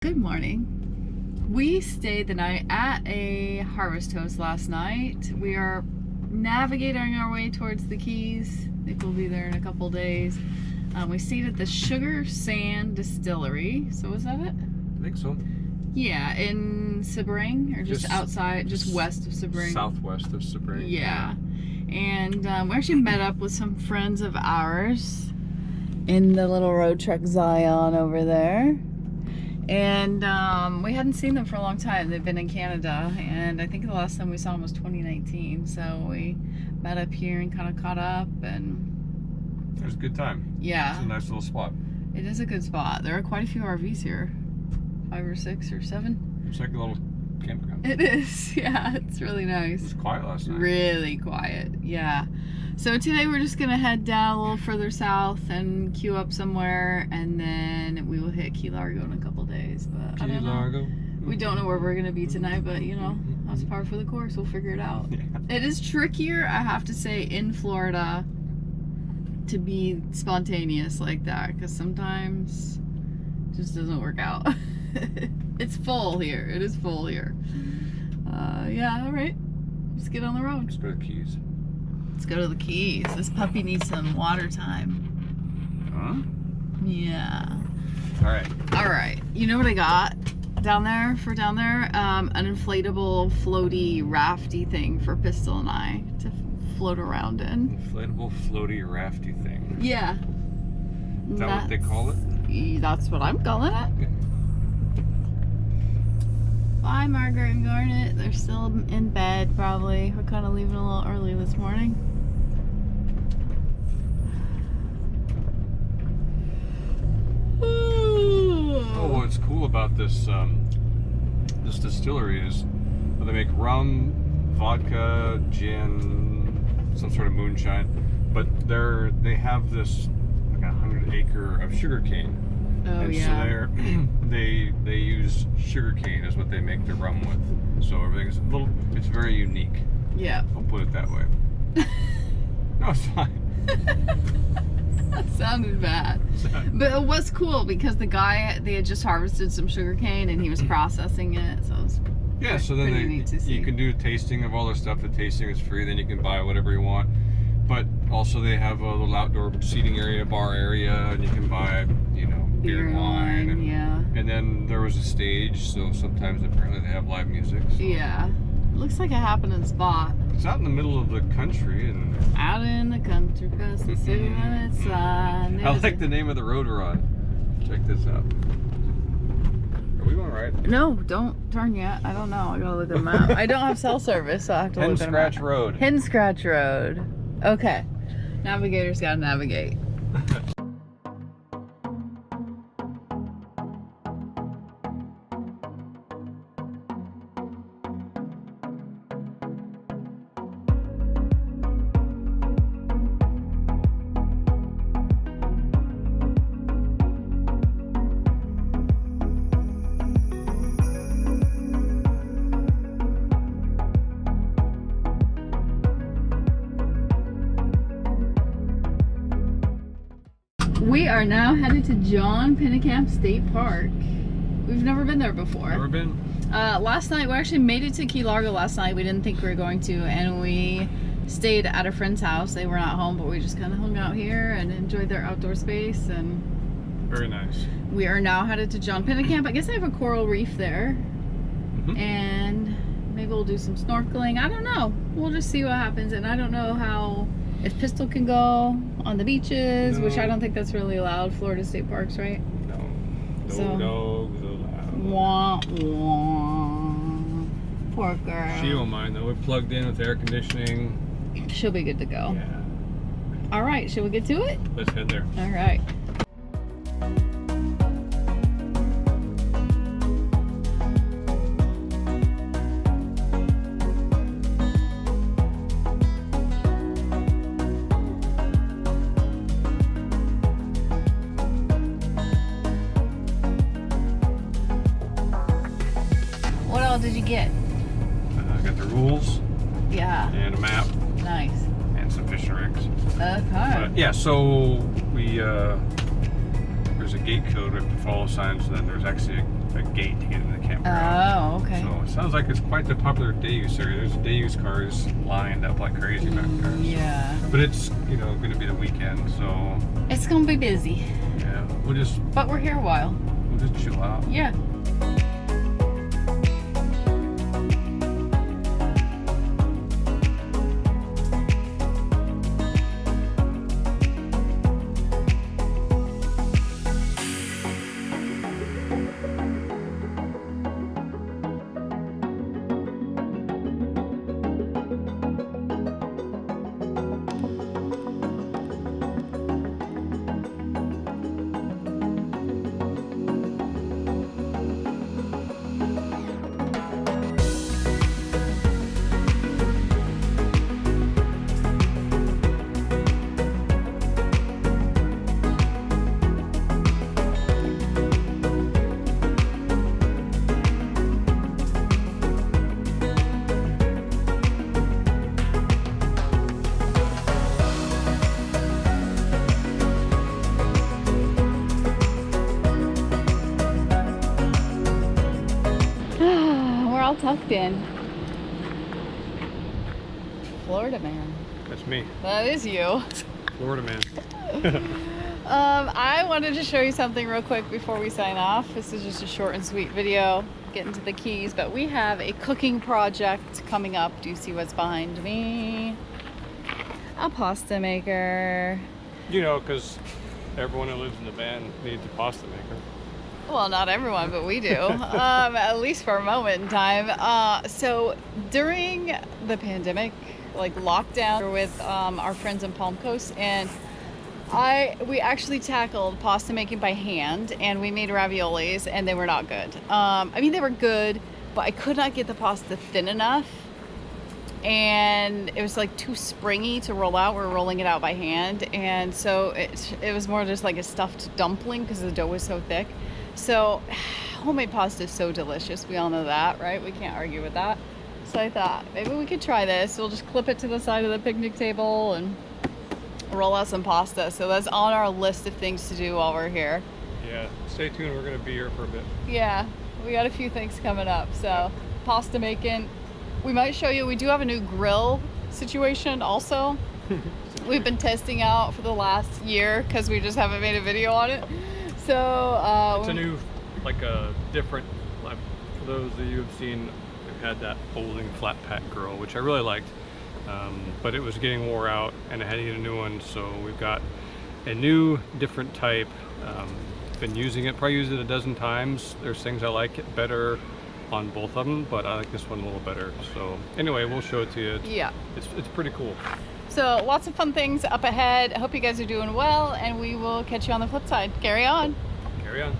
Good morning. We stayed the night at a Harvest Host last night. We are navigating our way towards the Keys. I think we'll be there in a couple days. We stayed at the Sugar Sand Distillery. So was that it? I think so. Yeah, in Sebring, or just outside, just west of Sebring. Southwest of Sebring. Yeah. And we actually met up with some friends of ours in the little road truck Zion over there. And we hadn't seen them for a long time. They've been in Canada, and I think the last time we saw them was 2019. So we met up here and kind of caught up, and It was a good time. yeah, It's a nice little spot. it is a good spot. There are quite a few RVs here, 5 or 6 or 7. It's like a little campground. It is, yeah, it's really It nice. was quiet last night. Really quiet, yeah. So today we're just gonna head down a little further south and queue up somewhere, and then we will hit Key Largo in a couple days. But I Key don't know. Largo. We don't know where we're gonna be tonight, but you know, that's par for the course. We'll figure it out. Yeah. It is trickier, I have to say, in Florida to be spontaneous like that, because sometimes it just doesn't work out. It's full here. It is full here. Yeah, all right. Let's get on the road. Let's go to the Keys. Let's go to the Keys. This puppy needs some water time. Huh? Yeah. All right. All right. You know what I got down there? An inflatable floaty rafty thing for Pistol and I to float around in. Inflatable floaty rafty thing. Yeah. Is that what they call it? That's what I'm calling it. Okay. Bye, Margaret and Garnet. They're still in bed, probably. We're kind of leaving a little early this morning. Oh, what's cool about this this distillery is they make rum, vodka, gin, some sort of moonshine, but they have this like 100-acre of sugarcane. Oh, And yeah. so they use sugarcane as what they make their rum with. So everything's it's very unique. Yeah. I'll put it that way. No, it's fine. That sounded bad. But it was cool because they had just harvested some sugar cane and he was processing it. So it was Yeah, so then pretty neat to see. you can do a tasting of all their stuff. The tasting is free. Then you can buy whatever you want. But also they have a little outdoor seating area, bar area, and you can buy, beer and wine. And, yeah. and then there was a stage, so sometimes apparently they have live music. So. Yeah. Looks like a happening spot. It's out in the middle of the country, and Out in the country past the city limits sign. I like the name of the road we're on. Check this out. Are we going right? No, don't turn yet. I don't know. I gotta look at the map. I don't have cell service, so I have to Hen look at the Scratch map. Road. Hen Scratch Road. Okay. Navigator's gotta navigate. We are now headed to John Pennekamp State Park. We've never been there before. Never been? Last night, we actually made it to Key Largo last night. We didn't think we were going to, and we stayed at a friend's house. They were not home, but we just kind of hung out here and enjoyed their outdoor space. And Very nice. we are now headed to John Pennekamp. I guess they have a coral reef there, and maybe we'll do some snorkeling. I don't know. We'll just see what happens, and I don't know if Pistol can go on the beaches, which I No. don't think that's really allowed. Florida state parks, right? No. No So- dogs allowed. Wah, wah. Poor girl. She won't mind though. We're plugged in with air conditioning. She'll be good to go. Yeah. All right, should we get to it? Let's head there. All right. What all did you get? I got the rules Yeah, and a map nice. and some fishing rigs. Okay. But yeah, so we there's a gate code. We have to follow signs, and then there's actually a gate to get into the campground. Oh, okay. So it sounds like it's quite the popular day use area. There's day use cars lined up like crazy back there. Yeah. But it's, you know, going to be the weekend, so It's gonna be busy, yeah, but we're here a while. we'll just chill out. Yeah. We're all tucked in. Florida man. That's me, That is you. Florida man. I wanted to show you something real quick before we sign off. This is just a short and sweet video, getting to the keys, but we have a cooking project coming up. Do you see what's behind me? A pasta maker. You know, because everyone who lives in the van needs a pasta maker. Well, not everyone, but we do. At least for a moment in time. So during the pandemic, like lockdown, with our friends in Palm Coast, and we actually tackled pasta making by hand, and we made raviolis, and they were not good. I mean, they were good, but I could not get the pasta thin enough, and it was like too springy to roll out. We're rolling it out by hand, and so it was more just like a stuffed dumpling because the dough was so thick. So homemade pasta is so delicious. We all know that, right? We can't argue with that. So I thought maybe we could try this. We'll just clip it to the side of the picnic table and roll out some pasta. So that's on our list of things to do while we're here. Yeah, stay tuned. We're going to be here for a bit. Yeah, we got a few things coming up. So pasta making. We might show you, we do have a new grill situation also. We've been testing out for the last year because we just haven't made a video on it. So It's a new, like a different, like, for those of you who've seen, we've had that folding flat pack grill, which I really liked, but it was getting wore out and I had to get a new one. So we've got a new, different type. Been using it, probably used it a dozen times. There's things I like it better on both of them, but I like this one a little better. So anyway, we'll show it to you. It's pretty cool. So lots of fun things up ahead. I hope you guys are doing well, and we will catch you on the flip side. Carry on. Carry on.